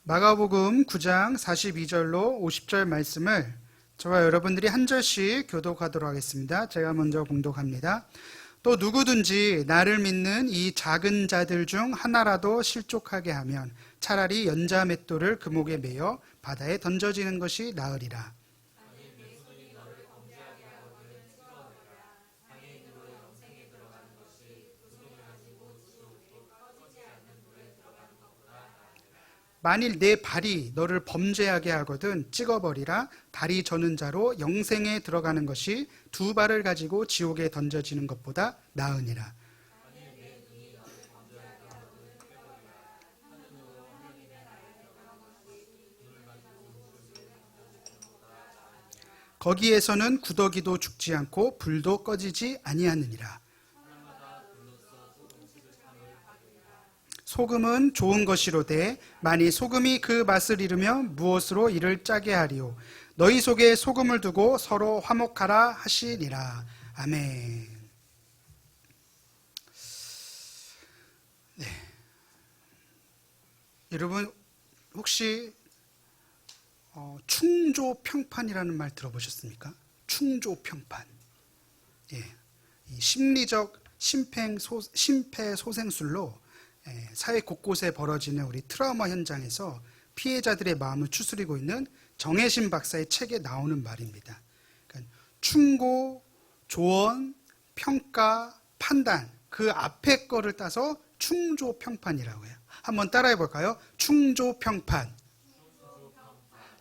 마가복음 9장 42절로 50절 말씀을 저와 여러분들이 한 절씩 교독하도록 하겠습니다. 제가 먼저 봉독합니다. 또 누구든지 나를 믿는 이 작은 자들 중 하나라도 실족하게 하면 차라리 연자 맷돌을 그 목에 매어 바다에 던져지는 것이 나으리라. 만일 내 발이 너를 범죄하게 하거든 찍어버리라. 다리 저는 자로 영생에 들어가는 것이 두 발을 가지고 지옥에 던져지는 것보다 나으니라. 거기에서는 구더기도 죽지 않고 불도 꺼지지 아니하느니라. 소금은 좋은 것이로되 만일 소금이 그 맛을 잃으면 무엇으로 이를 짜게 하리요. 너희 속에 소금을 두고 서로 화목하라 하시니라. 아멘. 네. 여러분 혹시 충조평판이라는 말 들어보셨습니까? 충조평판. 예. 이 심리적 심폐소생술로 사회 곳곳에 벌어지는 우리 트라우마 현장에서 피해자들의 마음을 추스리고 있는 정혜신 박사의 책에 나오는 말입니다. 그러니까 충고, 조언, 평가, 판단 그 앞에 거를 따서 충조평판이라고 해요. 한번 따라해 볼까요? 충조평판,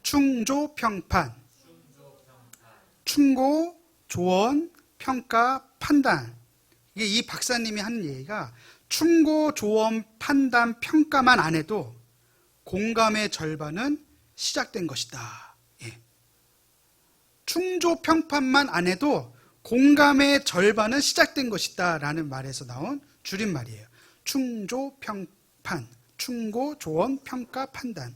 충조평판, 충고, 조언, 평가, 판단. 이게 이 박사님이 하는 얘기가 충고, 조언, 판단, 평가만 안 해도 공감의 절반은 시작된 것이다. 예. 충조, 평판만 안 해도 공감의 절반은 시작된 것이다 라는 말에서 나온 줄임말이에요. 충조, 평판, 충고, 조언, 평가, 판단.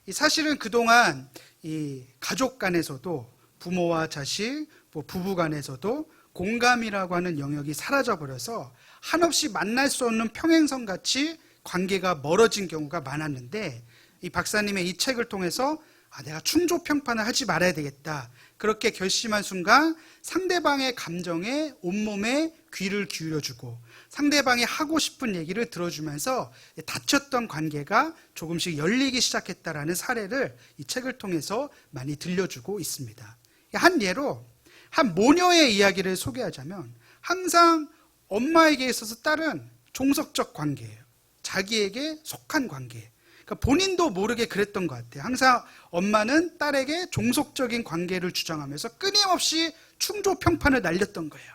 사실은 그동안 이 가족 간에서도 부모와 자식, 부부 간에서도 공감이라고 하는 영역이 사라져버려서 한없이 만날 수 없는 평행선 같이 관계가 멀어진 경우가 많았는데 이 박사님의 이 책을 통해서 내가 충조평판을 하지 말아야 되겠다 그렇게 결심한 순간 상대방의 감정에 온몸에 귀를 기울여주고 상대방이 하고 싶은 얘기를 들어주면서 닫혔던 관계가 조금씩 열리기 시작했다라는 사례를 이 책을 통해서 많이 들려주고 있습니다. 한 예로 한 모녀의 이야기를 소개하자면 항상 엄마에게 있어서 딸은 종속적 관계예요. 자기에게 속한 관계. 그러니까 본인도 모르게 그랬던 것 같아요. 항상 엄마는 딸에게 종속적인 관계를 주장하면서 끊임없이 충조평판을 날렸던 거예요.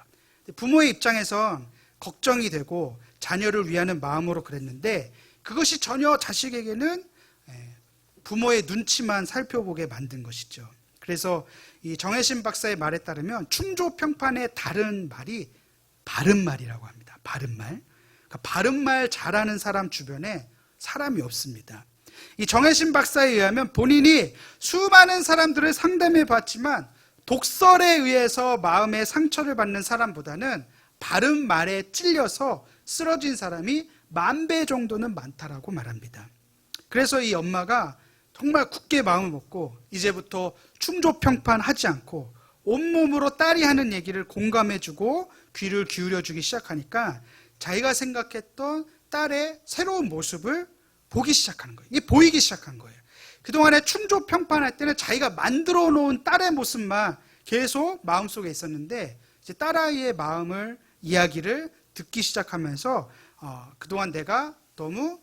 부모의 입장에선 걱정이 되고 자녀를 위하는 마음으로 그랬는데 그것이 전혀 자식에게는 부모의 눈치만 살펴보게 만든 것이죠. 그래서 이 정혜신 박사의 말에 따르면 충조평판의 다른 말이 바른말이라고 합니다. 바른말. 그러니까 바른말 잘하는 사람 주변에 사람이 없습니다. 이 정혜신 박사에 의하면 본인이 수많은 사람들을 상담해 봤지만 독설에 의해서 마음의 상처를 받는 사람보다는 바른말에 찔려서 쓰러진 사람이 10,000배 정도는 많다라고 말합니다. 그래서 이 엄마가 정말 굳게 마음을 먹고 이제부터 충조평판 하지 않고 온몸으로 딸이 하는 얘기를 공감해주고 귀를 기울여주기 시작하니까 자기가 생각했던 딸의 새로운 모습을 보기 시작하는 거예요. 이게 보이기 시작한 거예요. 그동안에 충조평판할 때는 자기가 만들어 놓은 딸의 모습만 계속 마음속에 있었는데 이제 딸아이의 마음을 이야기를 듣기 시작하면서 그동안 내가 너무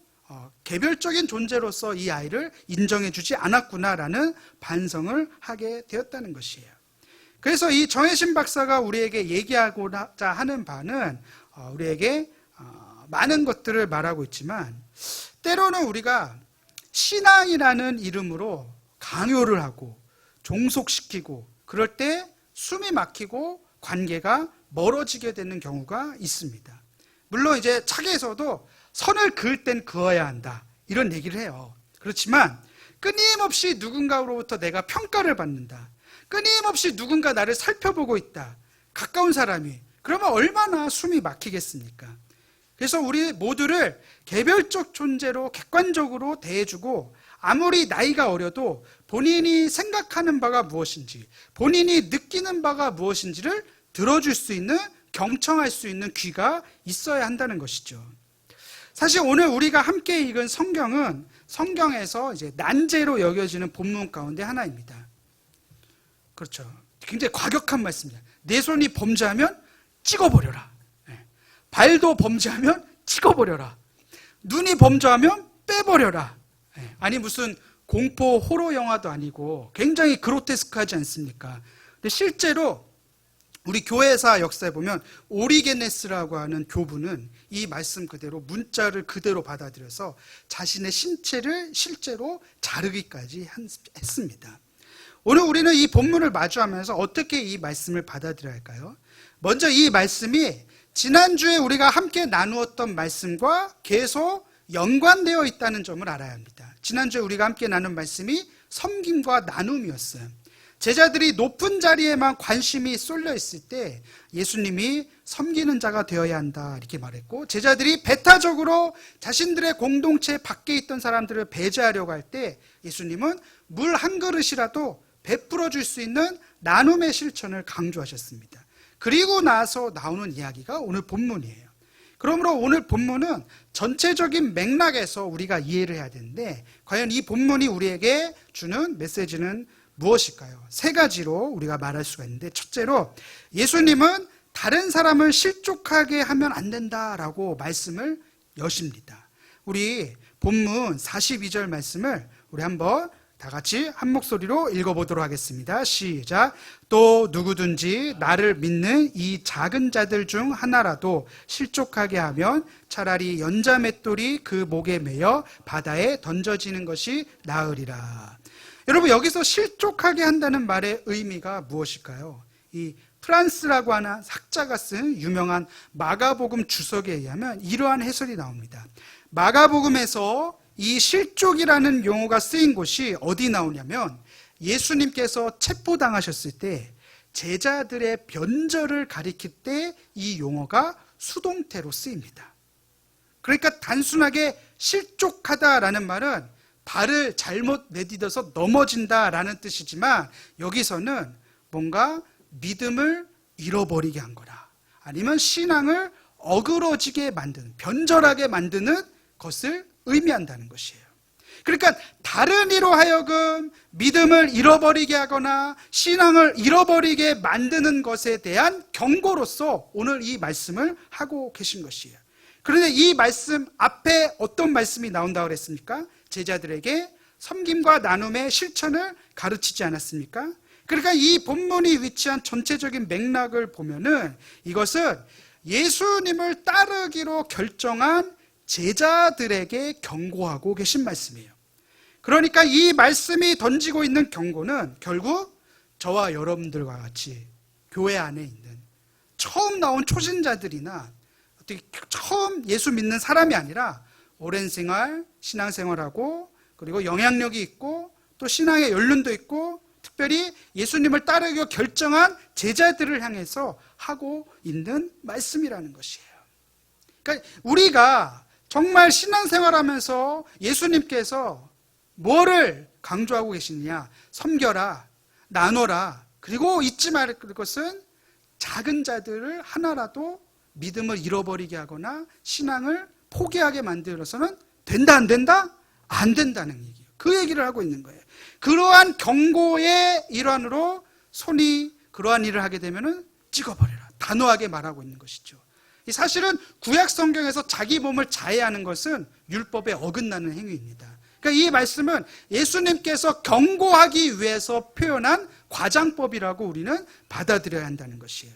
개별적인 존재로서 이 아이를 인정해주지 않았구나라는 반성을 하게 되었다는 것이에요. 그래서 이 정혜신 박사가 우리에게 얘기하고자 하는 바는 우리에게 많은 것들을 말하고 있지만 때로는 우리가 신앙이라는 이름으로 강요를 하고 종속시키고 그럴 때 숨이 막히고 관계가 멀어지게 되는 경우가 있습니다. 물론 이제 책에서도 선을 그을 땐 그어야 한다 이런 얘기를 해요. 그렇지만 끊임없이 누군가로부터 내가 평가를 받는다. 끊임없이 누군가 나를 살펴보고 있다. 가까운 사람이. 그러면 얼마나 숨이 막히겠습니까? 그래서 우리 모두를 개별적 존재로 객관적으로 대해주고 아무리 나이가 어려도 본인이 생각하는 바가 무엇인지, 본인이 느끼는 바가 무엇인지를 들어줄 수 있는, 경청할 수 있는 귀가 있어야 한다는 것이죠. 사실 오늘 우리가 함께 읽은 성경은 성경에서 이제 난제로 여겨지는 본문 가운데 하나입니다. 그렇죠. 굉장히 과격한 말씀입니다. 내 손이 범죄하면 찍어버려라. 발도 범죄하면 찍어버려라. 눈이 범죄하면 빼버려라. 아니 무슨 공포 호러 영화도 아니고 굉장히 그로테스크하지 않습니까? 근데 실제로 우리 교회사 역사에 보면 오리게네스라고 하는 교부는 이 말씀 그대로 문자를 그대로 받아들여서 자신의 신체를 실제로 자르기까지 했습니다. 오늘 우리는 이 본문을 마주하면서 어떻게 이 말씀을 받아들여야 할까요? 먼저 이 말씀이 지난주에 우리가 함께 나누었던 말씀과 계속 연관되어 있다는 점을 알아야 합니다. 지난주에 우리가 함께 나눈 말씀이 섬김과 나눔이었어요. 제자들이 높은 자리에만 관심이 쏠려 있을 때 예수님이 섬기는 자가 되어야 한다 이렇게 말했고, 제자들이 배타적으로 자신들의 공동체 밖에 있던 사람들을 배제하려고 할 때 예수님은 물 한 그릇이라도 베풀어 줄 수 있는 나눔의 실천을 강조하셨습니다. 그리고 나서 나오는 이야기가 오늘 본문이에요. 그러므로 오늘 본문은 전체적인 맥락에서 우리가 이해를 해야 되는데, 과연 이 본문이 우리에게 주는 메시지는 무엇일까요? 세 가지로 우리가 말할 수가 있는데, 첫째로 예수님은 다른 사람을 실족하게 하면 안 된다라고 말씀을 여십니다. 우리 본문 42절 말씀을 우리 한번 다 같이 한 목소리로 읽어보도록 하겠습니다. 시작. 또 누구든지 나를 믿는 이 작은 자들 중 하나라도 실족하게 하면 차라리 연자 맷돌이 그 목에 매여 바다에 던져지는 것이 나으리라. 여러분, 여기서 실족하게 한다는 말의 의미가 무엇일까요? 이 프란스라고 하는 학자가 쓴 유명한 마가복음 주석에 의하면 이러한 해설이 나옵니다. 마가복음에서 이 실족이라는 용어가 쓰인 곳이 어디 나오냐면, 예수님께서 체포당하셨을 때 제자들의 변절을 가리킬 때 이 용어가 수동태로 쓰입니다. 그러니까 단순하게 실족하다라는 말은 발을 잘못 내디뎌서 넘어진다라는 뜻이지만, 여기서는 뭔가 믿음을 잃어버리게 한 거라, 아니면 신앙을 어그러지게 만드는, 변절하게 만드는 것을 의미한다는 것이에요. 그러니까 다른 이로 하여금 믿음을 잃어버리게 하거나 신앙을 잃어버리게 만드는 것에 대한 경고로서 오늘 이 말씀을 하고 계신 것이에요. 그런데 이 말씀 앞에 어떤 말씀이 나온다고 그랬습니까? 제자들에게 섬김과 나눔의 실천을 가르치지 않았습니까? 그러니까 이 본문이 위치한 전체적인 맥락을 보면은 이것은 예수님을 따르기로 결정한 제자들에게 경고하고 계신 말씀이에요. 그러니까 이 말씀이 던지고 있는 경고는 결국 저와 여러분들과 같이 교회 안에 있는 처음 나온 초신자들이나 어떻게 처음 예수 믿는 사람이 아니라 오랜 생활, 신앙생활하고 그리고 영향력이 있고 또 신앙의 연륜도 있고 특별히 예수님을 따르기로 결정한 제자들을 향해서 하고 있는 말씀이라는 것이에요. 그러니까 우리가 정말 신앙생활하면서 예수님께서 뭐를 강조하고 계시느냐? 섬겨라, 나눠라, 그리고 잊지 말 것은 작은 자들을 하나라도 믿음을 잃어버리게 하거나 신앙을 포기하게 만들어서는 된다, 안 된다? 안 된다는 얘기예요. 그 얘기를 하고 있는 거예요. 그러한 경고의 일환으로 손이 그러한 일을 하게 되면 찍어버려라, 단호하게 말하고 있는 것이죠. 사실은 구약 성경에서 자기 몸을 자해하는 것은 율법에 어긋나는 행위입니다. 그러니까 이 말씀은 예수님께서 경고하기 위해서 표현한 과장법이라고 우리는 받아들여야 한다는 것이에요.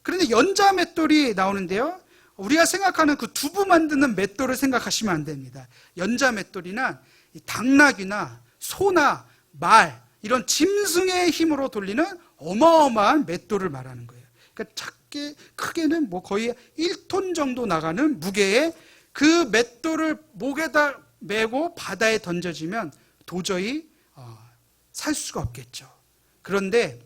그런데 연자 맷돌이 나오는데요, 우리가 생각하는 그 두부 만드는 맷돌을 생각하시면 안 됩니다. 연자 맷돌이나 당나귀나 소나 말, 이런 짐승의 힘으로 돌리는 어마어마한 맷돌을 말하는 거예요. 그러니까 작게, 크게는 뭐 거의 1톤 정도 나가는 무게의 그 맷돌을 목에다 메고 바다에 던져지면 도저히 살 수가 없겠죠. 그런데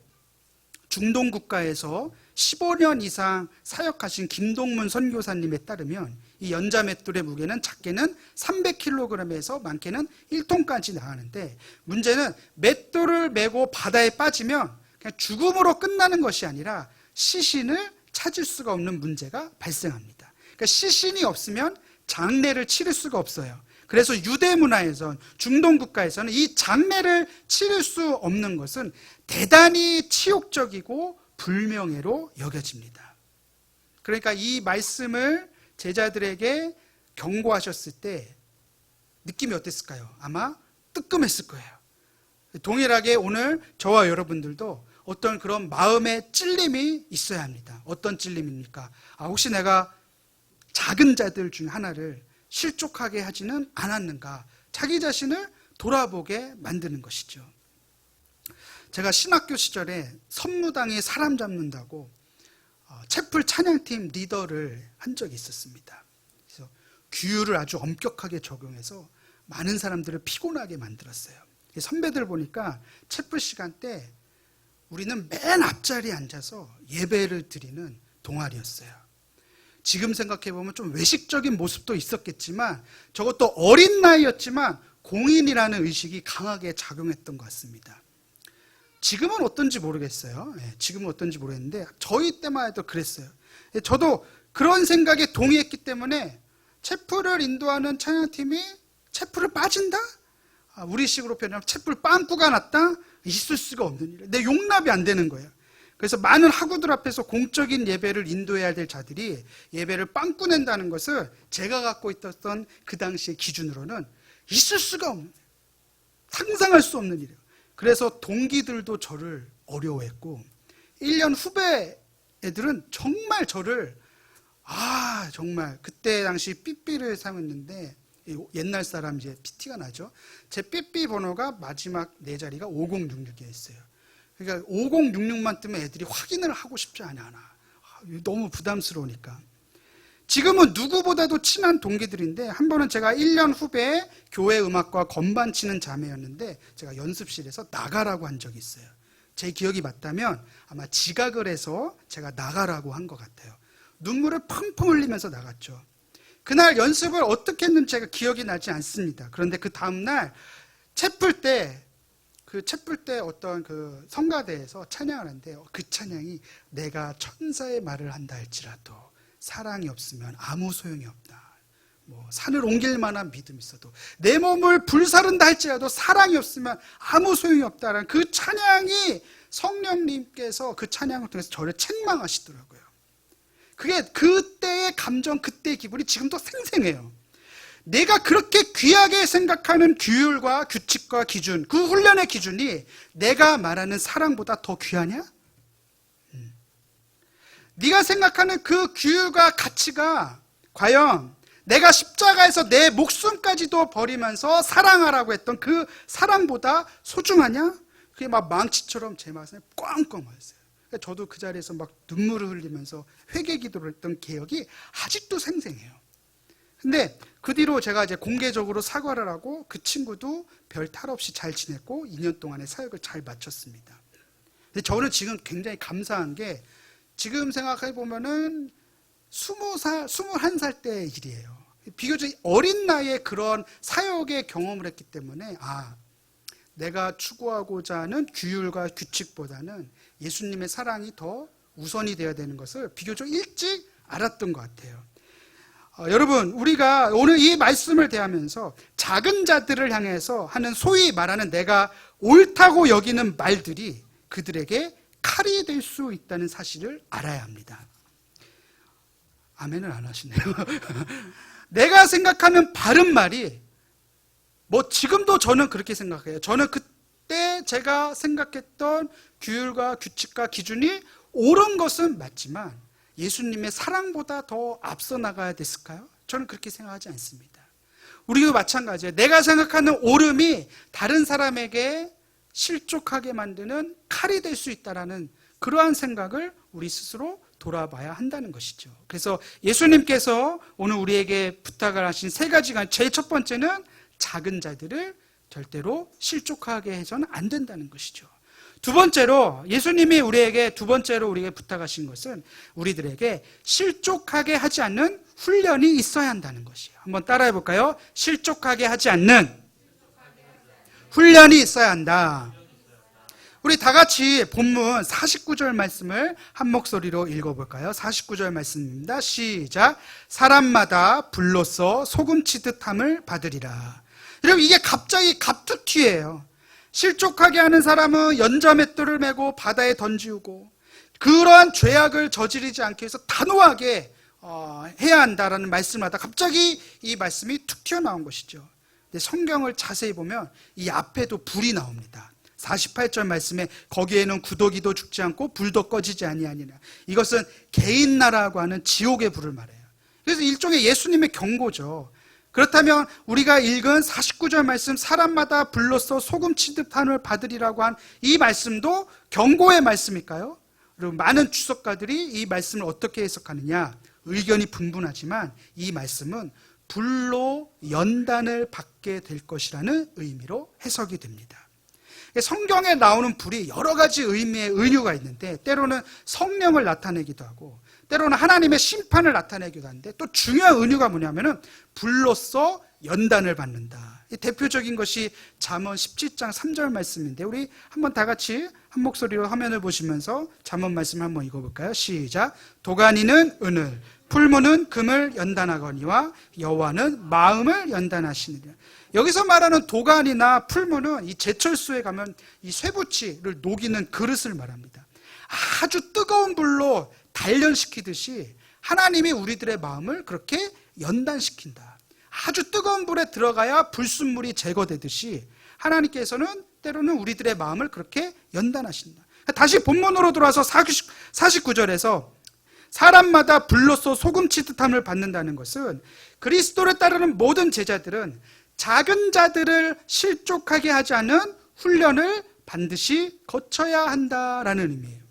중동 국가에서 15년 이상 사역하신 김동문 선교사님에 따르면 이 연자 맷돌의 무게는 작게는 300kg에서 많게는 1톤까지 나가는데, 문제는 맷돌을 메고 바다에 빠지면 그냥 죽음으로 끝나는 것이 아니라 시신을 찾을 수가 없는 문제가 발생합니다. 그러니까 시신이 없으면 장례를 치를 수가 없어요. 그래서 유대 문화에선, 중동 국가에서는 이 장례를 치를 수 없는 것은 대단히 치욕적이고 불명예로 여겨집니다. 그러니까 이 말씀을 제자들에게 경고하셨을 때 느낌이 어땠을까요? 아마 뜨끔했을 거예요. 동일하게 오늘 저와 여러분들도 어떤 그런 마음의 찔림이 있어야 합니다. 어떤 찔림입니까? 혹시 내가 작은 자들 중 하나를 실족하게 하지는 않았는가? 자기 자신을 돌아보게 만드는 것이죠. 제가 신학교 시절에 선무당에 사람 잡는다고 채플 찬양팀 리더를 한 적이 있었습니다. 그래서 규율을 아주 엄격하게 적용해서 많은 사람들을 피곤하게 만들었어요. 선배들 보니까 채플 시간 때 우리는 맨 앞자리에 앉아서 예배를 드리는 동아리였어요. 지금 생각해보면 좀 외식적인 모습도 있었겠지만 저것도 어린 나이였지만 공인이라는 의식이 강하게 작용했던 것 같습니다. 지금은 어떤지 모르겠어요. 지금은 어떤지 모르겠는데 저희 때만 해도 그랬어요. 저도 그런 생각에 동의했기 때문에 채플을 인도하는 찬양팀이 채플을 빠진다? 우리식으로 표현하면 채플 빵꾸가 났다? 있을 수가 없는 일이에요. 내 용납이 안 되는 거예요. 그래서 많은 학우들 앞에서 공적인 예배를 인도해야 될 자들이 예배를 빵꾸 낸다는 것을 제가 갖고 있었던 그 당시의 기준으로는 있을 수가 없는, 상상할 수 없는 일이에요. 그래서 동기들도 저를 어려워했고 1년 후배 애들은 정말 저를 정말 그때 당시 삐삐를 사용했는데 옛날 사람 이제 PT가 나죠. 제 삐삐 번호가 마지막 네 자리가 5066이었어요. 그러니까 5066만 뜨면 애들이 확인을 하고 싶지 않아. 너무 부담스러우니까. 지금은 누구보다도 친한 동기들인데 한 번은 제가 1년 후배에 교회 음악과 건반 치는 자매였는데 제가 연습실에서 나가라고 한 적이 있어요. 제 기억이 맞다면 아마 지각을 해서 제가 나가라고 한 것 같아요. 눈물을 펑펑 흘리면서 나갔죠. 그날 연습을 어떻게 했는지 제가 기억이 나지 않습니다. 그런데 그 다음날 채플 때 어떤 그 성가대에서 찬양을 하는데 그 찬양이 내가 천사의 말을 한다 할지라도 사랑이 없으면 아무 소용이 없다. 산을 옮길 만한 믿음이 있어도 내 몸을 불사른다 할지라도 사랑이 없으면 아무 소용이 없다라는 그 찬양이 성령님께서 그 찬양을 통해서 저를 책망하시더라고요. 그게 그때의 감정, 그때의 기분이 지금도 생생해요. 내가 그렇게 귀하게 생각하는 규율과 규칙과 기준, 그 훈련의 기준이 내가 말하는 사랑보다 더 귀하냐? 네가 생각하는 그 규율과 가치가 과연 내가 십자가에서 내 목숨까지도 버리면서 사랑하라고 했던 그 사랑보다 소중하냐? 그게 막 망치처럼 제 마음에 꽝꽝 맞았어요. 저도 그 자리에서 막 눈물을 흘리면서 회개 기도를 했던 기억이 아직도 생생해요. 근데 그 뒤로 제가 이제 공개적으로 사과를 하고 그 친구도 별 탈 없이 잘 지냈고 2년 동안의 사역을 잘 마쳤습니다. 근데 저는 지금 굉장히 감사한 게 지금 생각해 보면은 20살, 21살 때의 일이에요. 비교적 어린 나이에 그런 사역의 경험을 했기 때문에 내가 추구하고자 하는 규율과 규칙보다는 예수님의 사랑이 더 우선이 되어야 되는 것을 비교적 일찍 알았던 것 같아요. 여러분, 우리가 오늘 이 말씀을 대하면서 작은 자들을 향해서 하는 소위 말하는 내가 옳다고 여기는 말들이 그들에게 칼이 될 수 있다는 사실을 알아야 합니다. 아멘을 안 하시네요. 내가 생각하는 바른 말이 지금도 저는 그렇게 생각해요. 저는 그때 제가 생각했던 규율과 규칙과 기준이 옳은 것은 맞지만 예수님의 사랑보다 더 앞서 나가야 됐을까요? 저는 그렇게 생각하지 않습니다. 우리도 마찬가지예요. 내가 생각하는 옳음이 다른 사람에게 실족하게 만드는 칼이 될 수 있다는 그러한 생각을 우리 스스로 돌아봐야 한다는 것이죠. 그래서 예수님께서 오늘 우리에게 부탁을 하신 세 가지가, 제일 첫 번째는 작은 자들을 절대로 실족하게 해서는 안 된다는 것이죠. 두 번째로 예수님이 우리에게 두 번째로 우리에게 부탁하신 것은 우리들에게 실족하게 하지 않는 훈련이 있어야 한다는 것이에요. 한번 따라해 볼까요? 실족하게 하지 않는 훈련이 있어야 한다. 우리 다 같이 본문 49절 말씀을 한 목소리로 읽어볼까요? 49절 말씀입니다. 시작. 사람마다 불로써 소금치듯 함을 받으리라. 여러분, 이게 갑자기 갑툭튀예요. 실족하게 하는 사람은 연자맷돌을 메고 바다에 던지우고 그러한 죄악을 저지르지 않기 위해서 단호하게 해야 한다라는 말씀을 하다 갑자기 이 말씀이 툭 튀어나온 것이죠. 근데 성경을 자세히 보면 이 앞에도 불이 나옵니다. 48절 말씀에 거기에는 구더기도 죽지 않고 불도 꺼지지 아니하니라. 이것은 개인나라고 하는 지옥의 불을 말해요. 그래서 일종의 예수님의 경고죠. 그렇다면 우리가 읽은 49절 말씀 사람마다 불로써 소금치듯 함을 받으리라고 한 이 말씀도 경고의 말씀일까요? 그리고 많은 주석가들이 이 말씀을 어떻게 해석하느냐 의견이 분분하지만 이 말씀은 불로 연단을 받게 될 것이라는 의미로 해석이 됩니다. 성경에 나오는 불이 여러 가지 의미의 은유가 있는데 때로는 성령을 나타내기도 하고 때로는 하나님의 심판을 나타내기도 하는데 또 중요한 은유가 뭐냐면은 불로써 연단을 받는다. 대표적인 것이 잠언 17장 3절 말씀인데 우리 한번 다 같이 한 목소리로 화면을 보시면서 잠언 말씀 한번 읽어볼까요? 시작. 도가니는 은을 풀무는 금을 연단하거니와 여호와는 마음을 연단하시느니라. 여기서 말하는 도가니나 풀무는 이 제철소에 가면 이 쇠붙이를 녹이는 그릇을 말합니다. 아주 뜨거운 불로 단련시키듯이 하나님이 우리들의 마음을 그렇게 연단시킨다. 아주 뜨거운 불에 들어가야 불순물이 제거되듯이 하나님께서는 때로는 우리들의 마음을 그렇게 연단하신다. 다시 본문으로 돌아와서 49절에서 사람마다 불로써 소금치듯 함을 받는다는 것은 그리스도를 따르는 모든 제자들은 작은 자들을 실족하게 하지 않은 훈련을 반드시 거쳐야 한다라는 의미예요.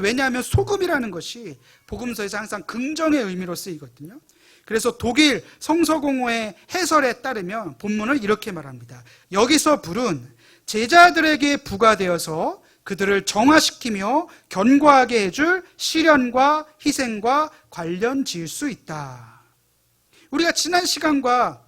왜냐하면 소금이라는 것이 복음서에서 항상 긍정의 의미로 쓰이거든요. 그래서 독일 성서공회의 해설에 따르면 본문을 이렇게 말합니다. 여기서 불은 제자들에게 부과되어서 그들을 정화시키며 견고하게 해줄 시련과 희생과 관련 지을 수 있다. 우리가 지난 시간과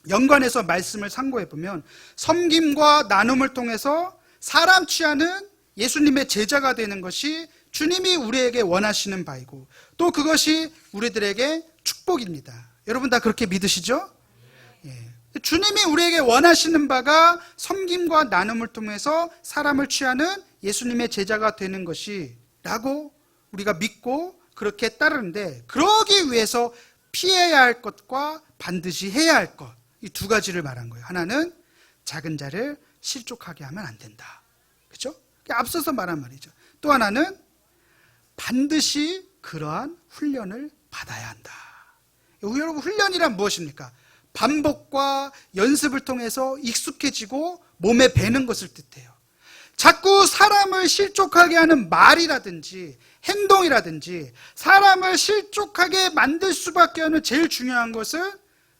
연관해서 말씀을 상고해보면 섬김과 나눔을 통해서 사람 취하는 예수님의 제자가 되는 것이 주님이 우리에게 원하시는 바이고 또 그것이 우리들에게 축복입니다. 여러분 다 그렇게 믿으시죠? 예. 주님이 우리에게 원하시는 바가 섬김과 나눔을 통해서 사람을 취하는 예수님의 제자가 되는 것이라고 우리가 믿고 그렇게 따르는데 그러기 위해서 피해야 할 것과 반드시 해야 할 것 이 두 가지를 말한 거예요. 하나는 작은 자를 실족하게 하면 안 된다. 그렇죠? 앞서서 말한 말이죠. 또 하나는 반드시 그러한 훈련을 받아야 한다. 여러분 훈련이란 무엇입니까? 반복과 연습을 통해서 익숙해지고 몸에 배는 것을 뜻해요. 자꾸 사람을 실족하게 하는 말이라든지 행동이라든지 사람을 실족하게 만들 수밖에 없는 제일 중요한 것은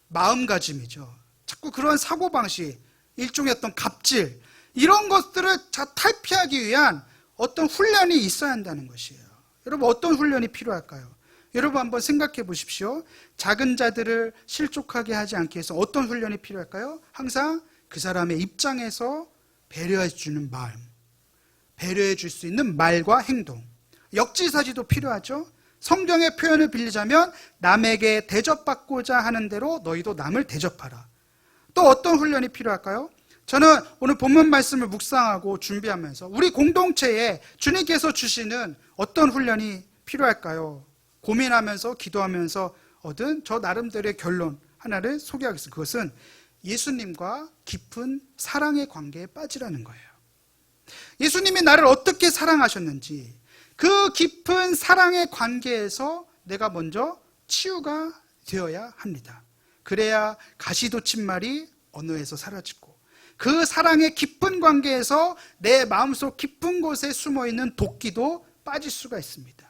마음가짐이죠. 자꾸 그런 사고방식, 일종의 어떤 갑질 이런 것들을 탈피하기 위한 어떤 훈련이 있어야 한다는 것이에요. 여러분 어떤 훈련이 필요할까요? 여러분 한번 생각해 보십시오. 작은 자들을 실족하게 하지 않기 위해서 어떤 훈련이 필요할까요? 항상 그 사람의 입장에서 배려해 주는 마음, 배려해 줄 수 있는 말과 행동, 역지사지도 필요하죠. 성경의 표현을 빌리자면 남에게 대접받고자 하는 대로 너희도 남을 대접하라. 또 어떤 훈련이 필요할까요? 저는 오늘 본문 말씀을 묵상하고 준비하면서 우리 공동체에 주님께서 주시는 어떤 훈련이 필요할까요? 고민하면서 기도하면서 얻은 저 나름대로의 결론 하나를 소개하겠습니다. 그것은 예수님과 깊은 사랑의 관계에 빠지라는 거예요. 예수님이 나를 어떻게 사랑하셨는지 그 깊은 사랑의 관계에서 내가 먼저 치유가 되어야 합니다. 그래야 가시돋친 말이 언어에서 사라지고 그 사랑의 깊은 관계에서 내 마음속 깊은 곳에 숨어있는 도끼도 빠질 수가 있습니다.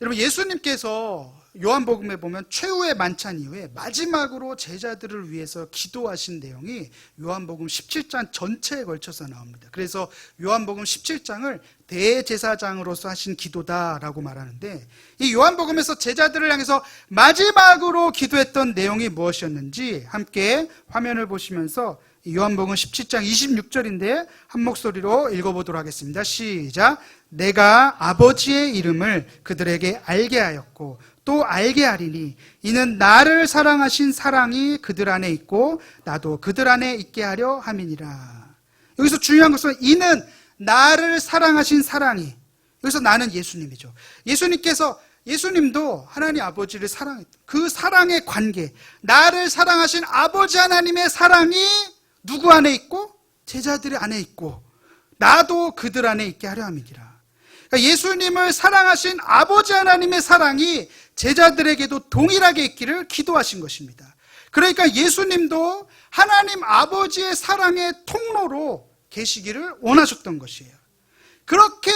여러분 예수님께서 요한복음에 보면 최후의 만찬 이후에 마지막으로 제자들을 위해서 기도하신 내용이 요한복음 17장 전체에 걸쳐서 나옵니다. 그래서 요한복음 17장을 대제사장으로서 하신 기도다라고 말하는데, 이 요한복음에서 제자들을 향해서 마지막으로 기도했던 내용이 무엇이었는지 함께 화면을 보시면서 요한복음 17장 26절인데 한 목소리로 읽어보도록 하겠습니다. 시작. 내가 아버지의 이름을 그들에게 알게 하였고 또 알게 하리니 이는 나를 사랑하신 사랑이 그들 안에 있고 나도 그들 안에 있게 하려 함이니라. 여기서 중요한 것은 이는 나를 사랑하신 사랑이, 여기서 나는 예수님이죠. 예수님도 하나님 아버지를 사랑했다. 그 사랑의 관계, 나를 사랑하신 아버지 하나님의 사랑이 누구 안에 있고 제자들 안에 있고 나도 그들 안에 있게 하려 함이니라. 그러니까 예수님을 사랑하신 아버지 하나님의 사랑이 제자들에게도 동일하게 있기를 기도하신 것입니다. 그러니까 예수님도 하나님 아버지의 사랑의 통로로 계시기를 원하셨던 것이에요. 그렇게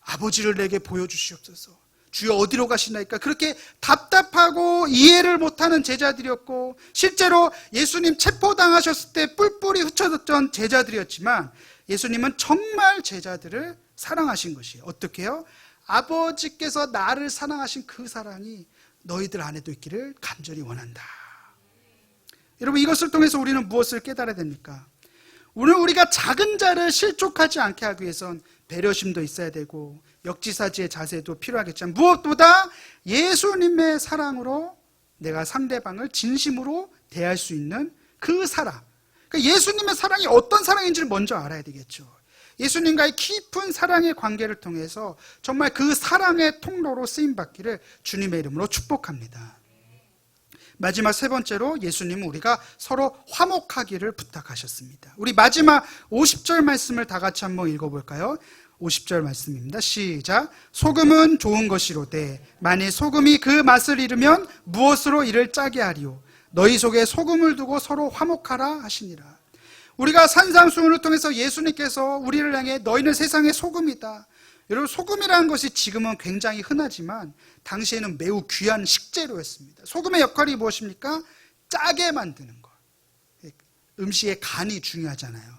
아버지를 내게 보여주시옵소서, 주여 어디로 가시나이까, 그렇게 답답하고 이해를 못하는 제자들이었고, 실제로 예수님 체포당하셨을 때 뿔뿔이 흩어졌던 제자들이었지만 예수님은 정말 제자들을 사랑하신 것이에요. 어떻게 해요? 아버지께서 나를 사랑하신 그 사랑이 너희들 안에도 있기를 간절히 원한다. 여러분, 이것을 통해서 우리는 무엇을 깨달아야 됩니까? 오늘 우리가 작은 자를 실족하지 않게 하기 위해선 배려심도 있어야 되고 역지사지의 자세도 필요하겠지만, 무엇보다 예수님의 사랑으로 내가 상대방을 진심으로 대할 수 있는 그 사랑, 그러니까 예수님의 사랑이 어떤 사랑인지를 먼저 알아야 되겠죠. 예수님과의 깊은 사랑의 관계를 통해서 정말 그 사랑의 통로로 쓰임받기를 주님의 이름으로 축복합니다. 마지막 세 번째로 예수님은 우리가 서로 화목하기를 부탁하셨습니다. 우리 마지막 50절 말씀을 다 같이 한번 읽어볼까요? 50절 말씀입니다. 시작. 소금은 좋은 것이로되 만일 소금이 그 맛을 잃으면 무엇으로 이를 짜게 하리요? 너희 속에 소금을 두고 서로 화목하라 하시니라. 우리가 산상수훈을 통해서 예수님께서 우리를 향해 너희는 세상의 소금이다. 여러분, 소금이라는 것이 지금은 굉장히 흔하지만 당시에는 매우 귀한 식재료였습니다. 소금의 역할이 무엇입니까? 짜게 만드는 것. 음식의 간이 중요하잖아요.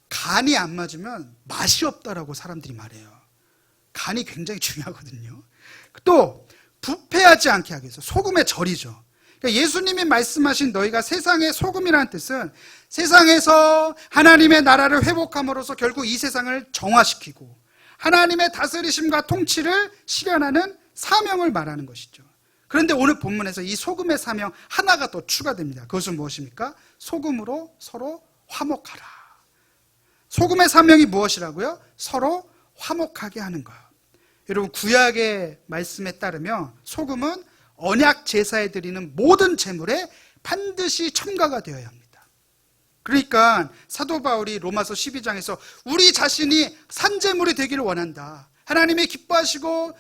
간이 안 맞으면 맛이 없다라고 사람들이 말해요. 간이 굉장히 중요하거든요. 또 부패하지 않게 하기 위해서 소금의 절이죠. 그러니까 예수님이 말씀하신 너희가 세상의 소금이라는 뜻은 세상에서 하나님의 나라를 회복함으로써 결국 이 세상을 정화시키고 하나님의 다스리심과 통치를 실현하는 사명을 말하는 것이죠. 그런데 오늘 본문에서 이 소금의 사명 하나가 더 추가됩니다. 그것은 무엇입니까? 소금으로 서로 화목하라. 소금의 사명이 무엇이라고요? 서로 화목하게 하는 것. 여러분, 구약의 말씀에 따르면 소금은 언약 제사에 드리는 모든 제물에 반드시 첨가가 되어야 합니다. 그러니까 사도 바울이 로마서 12장에서 우리 자신이 산제물이 되기를 원한다. 하나님이 기뻐하시고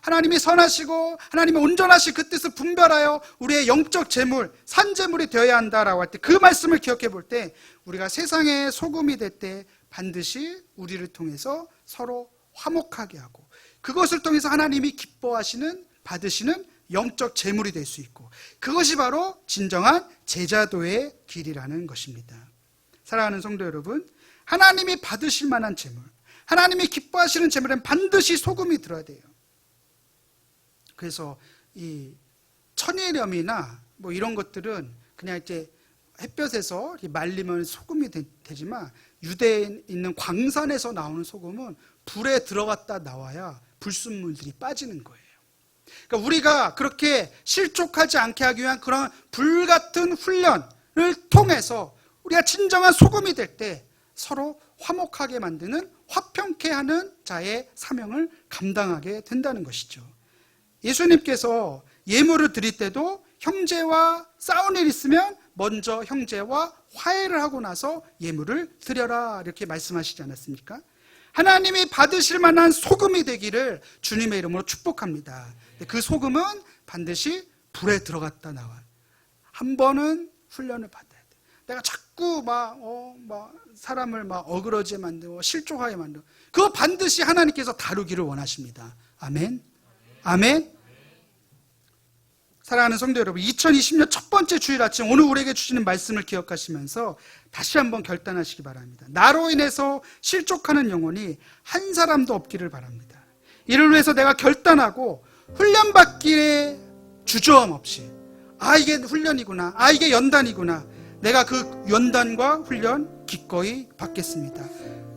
하나님이 선하시고 하나님이 온전하신 그 뜻을 분별하여 우리의 영적 제물, 산제물이 되어야 한다라고 할 때, 그 말씀을 기억해 볼 때 우리가 세상의 소금이 될 때 반드시 우리를 통해서 서로 화목하게 하고 그것을 통해서 하나님이 기뻐하시는, 받으시는 영적 제물이 될 수 있고, 그것이 바로 진정한 제자도의 길이라는 것입니다. 사랑하는 성도 여러분, 하나님이 받으실 만한 제물, 하나님이 기뻐하시는 제물엔 반드시 소금이 들어야 돼요. 그래서 이 천일염이나 뭐 이런 것들은 그냥 이제 햇볕에서 이렇게 말리면 소금이 되지만 유대에 있는 광산에서 나오는 소금은 불에 들어갔다 나와야 불순물들이 빠지는 거예요. 그러니까 우리가 그렇게 실족하지 않게 하기 위한 그런 불같은 훈련을 통해서 우리가 진정한 소금이 될 때 서로 화목하게 만드는, 화평케 하는 자의 사명을 감당하게 된다는 것이죠. 예수님께서 예물을 드릴 때도 형제와 싸운 일 있으면 먼저 형제와 화해를 하고 나서 예물을 드려라, 이렇게 말씀하시지 않았습니까? 하나님이 받으실 만한 소금이 되기를 주님의 이름으로 축복합니다. 그 소금은 반드시 불에 들어갔다 나와요. 한 번은 훈련을 받아야 돼. 내가 자꾸 사람을 어그러지게 만들고 실족하게 만들고, 그거 반드시 하나님께서 다루기를 원하십니다. 아멘. 아멘. 사랑하는 성도 여러분, 2020년 첫 번째 주일 아침 오늘 우리에게 주시는 말씀을 기억하시면서 다시 한번 결단하시기 바랍니다. 나로 인해서 실족하는 영혼이 한 사람도 없기를 바랍니다. 이를 위해서 내가 결단하고 훈련받기에 주저함 없이 이게 훈련이구나, 이게 연단이구나, 내가 그 연단과 훈련 기꺼이 받겠습니다.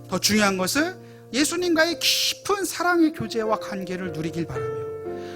더 중요한 것은 예수님과의 깊은 사랑의 교제와 관계를 누리길 바라며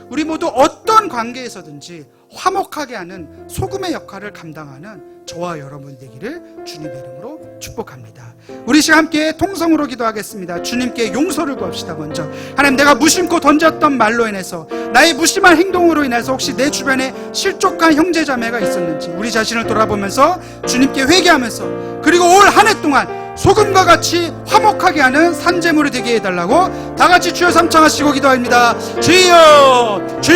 우리 모두 어떤 관계에서든지 화목하게 하는 소금의 역할을 감당하는 저와 여러분 되기를 주님의 이름으로 축복합니다. 우리 시간 함께 통성으로 기도하겠습니다. 주님께 용서를 구합시다. 먼저 하나님, 내가 무심코 던졌던 말로 인해서, 나의 무심한 행동으로 인해서 혹시 내 주변에 실족한 형제자매가 있었는지 우리 자신을 돌아보면서 주님께 회개하면서, 그리고 올 한 해 동안 소금과 같이 화목하게 하는 산재물이 되게 해달라고 다 같이 주여 삼창하시고 기도합니다. 주여, 주여.